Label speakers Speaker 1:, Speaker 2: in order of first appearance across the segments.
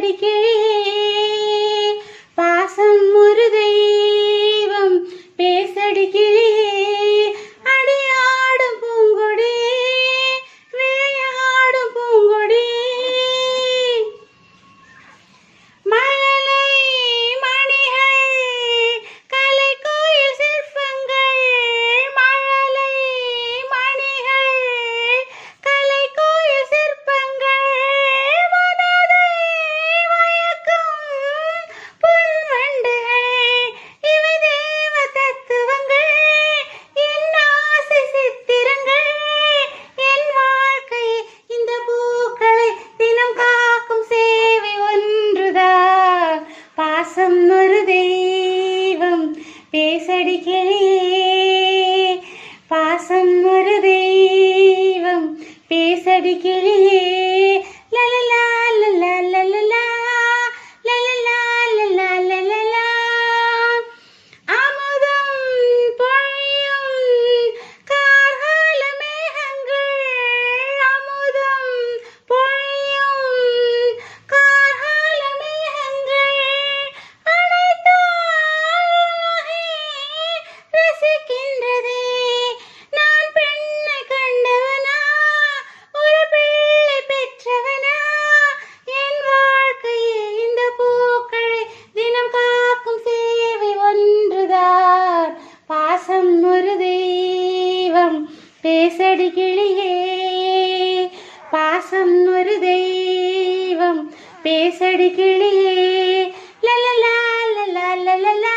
Speaker 1: பேசடி கிளியே பாசம் ஒரு தெய்வம் பேசடி கிளியே அடியாடும் பூங்கொடி விளையாடும் பூங்கொடி மழலை மணிகள் கலை கோயில் சிற்பங்கள் மழலை மணிகள் கலை கோயில் சிற்பங்கள் மனதை மயக்கும் புல்வண்டுகள் இவை தேவ தத்துவங்கள் என் ஆசை சித்திரங்கள் என் வாழ்க்கை இந்த பூக்களை தினம் காக்கும் சேவை ஒன்றுதான் பாசம் ஒரு தெய்வம் பேசடி கிளியே பாசம் ஒரு தெய்வம் பேசடி கிளியே லலலா லலலா லலலா லலலா லலலா லலலா அமுதம் பொழியும் கார்கால மேகங்கள் அமுதம் பொழியும் கார்கால மேகங்கள் அனைத்தால் உலகே ரசிக்கின்றதே நான் பெண்ணை கண்டவனா ஒரு பிள்ளை பெற்றவனா என் வாழ்க்கையே இந்த பூக்களை தினம் காக்கும் சேவை ஒன்றுதான் பாசம் ஒரு தெய்வம் பேசடி கிளியே பாசம் ஒரு தெய்வம் பேசடி கிளியே லலலா லலலா லலலா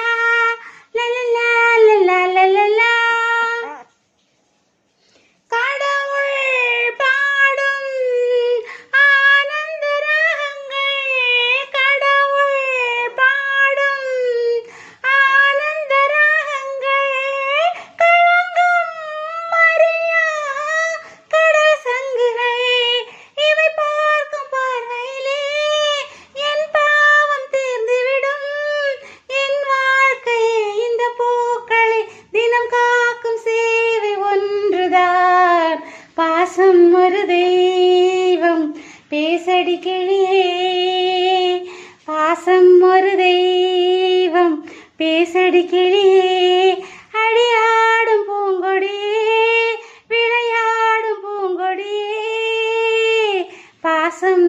Speaker 1: லலலா லலலா லலலா கடவுள் பாடும் ஆனந்த ராகங்கள் கடவுள் பாடும் ஆனந்த ராகங்கள் களங்கம் அறியா கடல் சங்குகள் இவை பார்க்கும் பார்வையிலே என் பாவம் தீர்ந்துவிடும் என் வாழ்க்கையே இந்த பூக்களை தினம் காக்கும் சேவை ஒன்றுதான் பாசம் ஒரு தெய்வம் பேசடி கிளியே பாசம் ஒரு தெய்வம் பேசடி கிளியே அடியாடும் பூங்கொடியே விளையாடும் பூங்கொடியே பாசம்